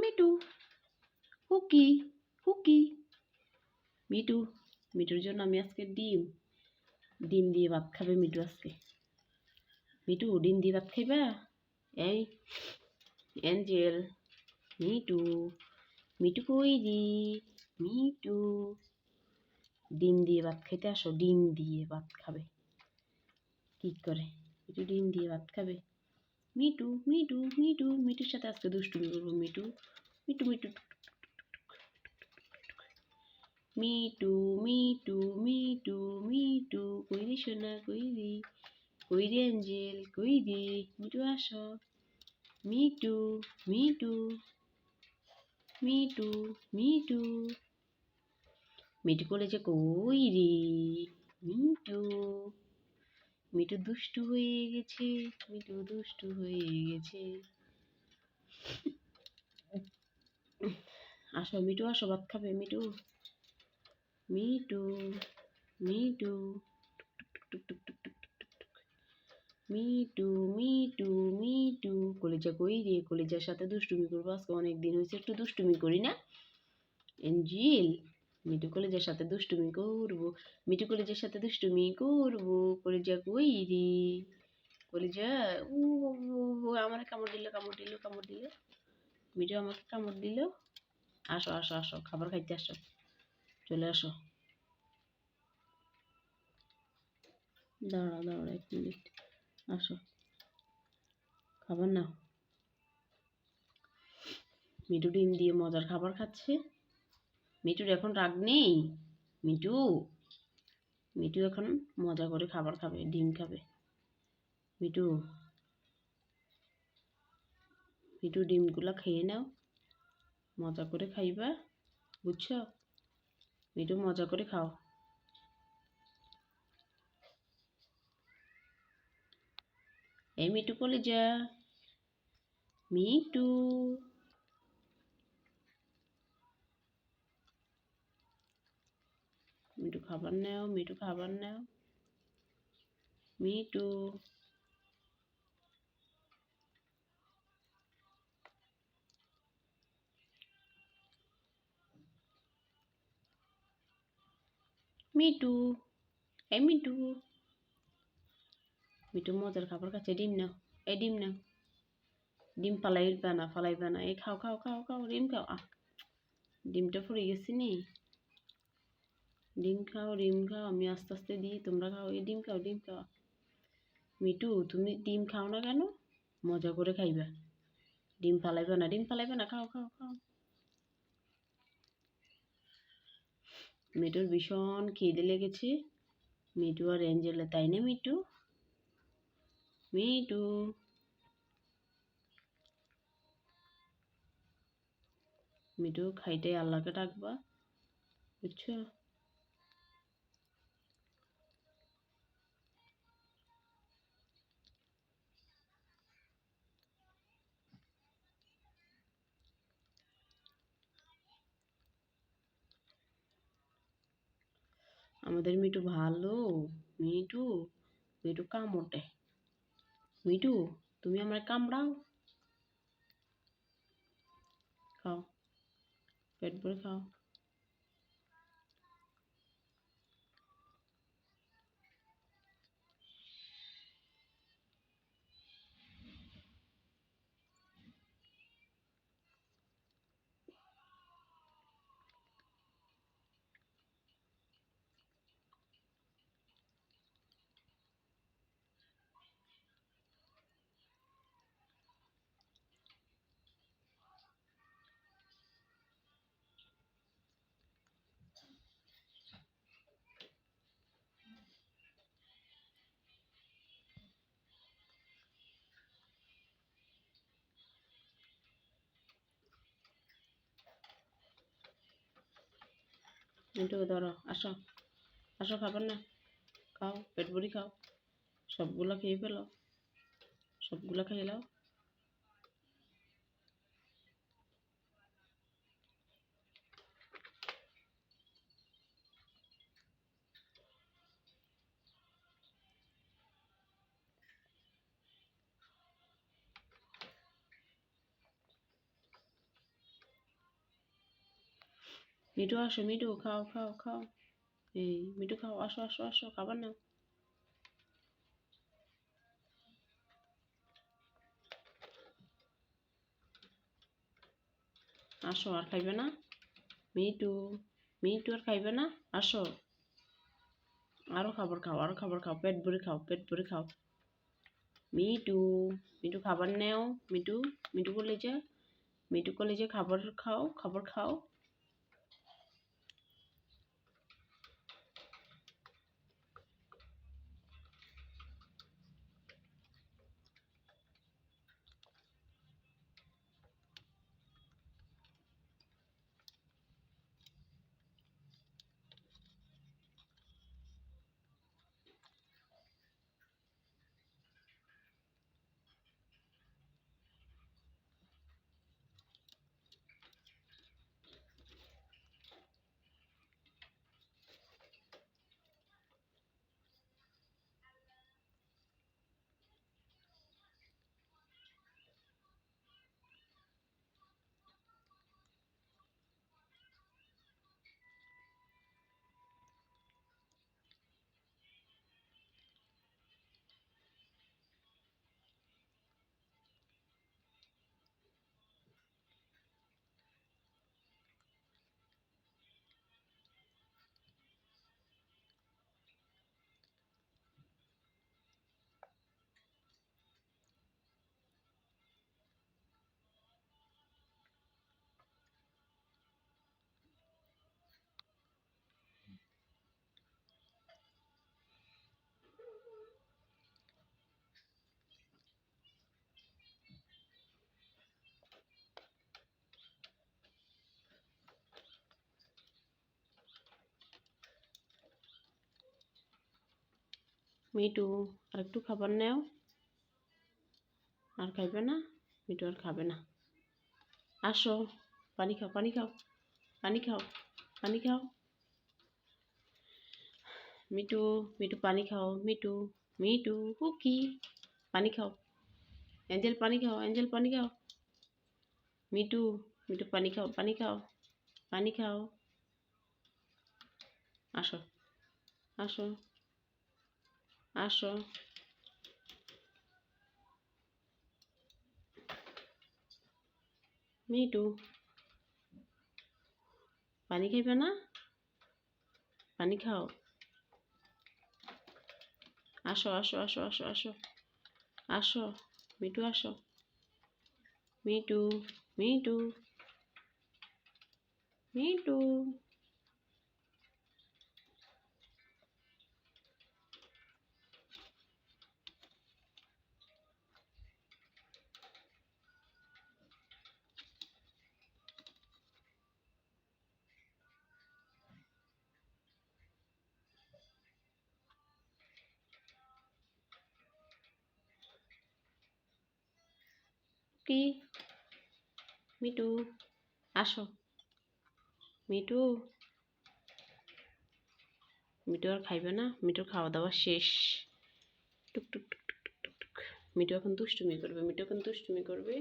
Me too হুকি হুকি me too মিটুর জন্য আমি আজকে ডিম দিয়ে ভাত খাবে মিটু আজকে। মিটু ডিম দিয়ে ভাত খাইবা? এই এঞ্জেল মিটু মিটু কই রে? মিটু ডিম দিয়ে ভাত খাইতে আসো। ডিম দিয়ে ভাত খাবে। কি করে মিটু ডিম দিয়ে ভাত খাবে? মিটু মিটু মিটু মিটুর সাথে আজকে দুষ্টুমি করবো। মিটু মিটু মিটু মিটু মিটু মিটু মিটু কই রে সোনা? কই রে? কই রে এঞ্জেল? কই রে? মিটু আসো। মিটু মিটু মিটু মিটু মিটু কলেজে কই রে? মিটু মিটু দুষ্টু হয়ে গেছে। মিটু দুষ্টু হয়ে গেছে। আসো মিটু আসো ভাত খাবে। মিটু মিটু মিটু মিটু মিটু মিটু কলেজা কই রে? কলেজার সাথে দুষ্টুমি করবো আজকে। অনেক দিন হয়েছে একটু দুষ্টুমি করি না এঞ্জেল। মিটু কলেজের সাথে দুষ্টুমি করবো। মিটু কলেজের সাথে দুষ্টুমি করবো। কলেজা কই রে? কলেজা ও আমার কামড় দিল কামড় দিল কামড় দিল। মিটু আমাকে কামড় দিল। আসো আসো আসো খাবার খাইতে আসো। চলে আসো। দাঁড়া দাঁড়া 1 মিনিট। আসো খাবার নাও। মিটু ডিম দিয়ে মজার খাবার খাচ্ছে। মিটুর এখন রাগ নেই। মিটু মিটু এখন মজা করে খাবার খাবে। ডিম খাবে। মিটু মিটু ডিমগুলা খেয়ে নাও। মজা করে খাইবা বুঝছো? মিটু মজা করে খাও। এই মিটু কলেজা মিটু মিটু খাবার নাও। মিটু খাবার নাও। মিটু মিটু এই মিটু মিটু মজার খাবার খাচ্ছে। ডিম নাও। এই ডিম নাও। ডিম ফালাইবা না। এই খাও খাও খাও খাও ডিম খাও। ডিমটা পড়ে গেছে নি। ডিম খাও ডিম খাও। আমি আস্তে আস্তে দিই তোমরা খাও। এই ডিম খাও ডিম খাও। মিটু তুমি ডিম খাও না কেন? মজা করে খাইবা। ডিম ফালাইবা না। খাও খাও খাও। মিটুর ভীষণ খিদে লেগেছে। মিটু আর এঞ্জেলে তাই না মিটু? মিটু মিটু খাইতে আল্লাহকে ডাকবা বুঝছো? আমাদের মিটু ভালো। মিটু মিটু কামড় দেয়। মিটু তুমি আমার কামড়াও। খাও পেট ভরে খাও। মিটু ধরো আসো আসো খাবার না। খাও পেট ভরে খাও। সবগুলা খেয়ে ফেলো। সবগুলা খেয়ে নাও। মিঠু আসো, মিঠু খাও খাও খাও। এই মিঠু খাও, আসো আসো আসো, খাবার নাও। আসো, আর খাইবে না? মিঠু, মিঠু আর খাইবে না? আসো, আরো খাবার খাও, আরো খাবার খাও, পেট ভরে খাও, পেট ভরে খাও। মিঠু, মিঠু খাবার নেও। মিঠু, মিঠু কলেজে, মিঠু কলেজে খাবার খাও, খাবার খাও। মিঠু, আর একটু খাবার নেও। আর খাইবে না? মিঠু আর খাবে না। আসো, পানি খাও, পানি খাও, পানি খাও, পানি খাও। মিঠু, মিঠু পানি খাও, মিঠু, মিঠু হুকি, পানি খাও। অ্যাঞ্জেল পানি খাও, অ্যাঞ্জেল পানি খাও। মিঠু, মিঠু পানি খাও, পানি খাও, পানি খাও। আসো, আসো, আসো। মিঠু, পানি খাইবে না? পানি খাও। আসো, আসো, আসো, আসো, আসো, আসো। মিঠু আসো। মিঠু, মিঠু, মিঠু। কি? মিঠু, আসো। মিঠু, মিঠু আর খাইবে না? মিঠুর খাওয়া দাওয়া শেষ। টুক টুক টুক টুক টুক টুক টুক। মিঠু এখন দুষ্টুমি করবে, মিঠু এখন দুষ্টুমি করবে।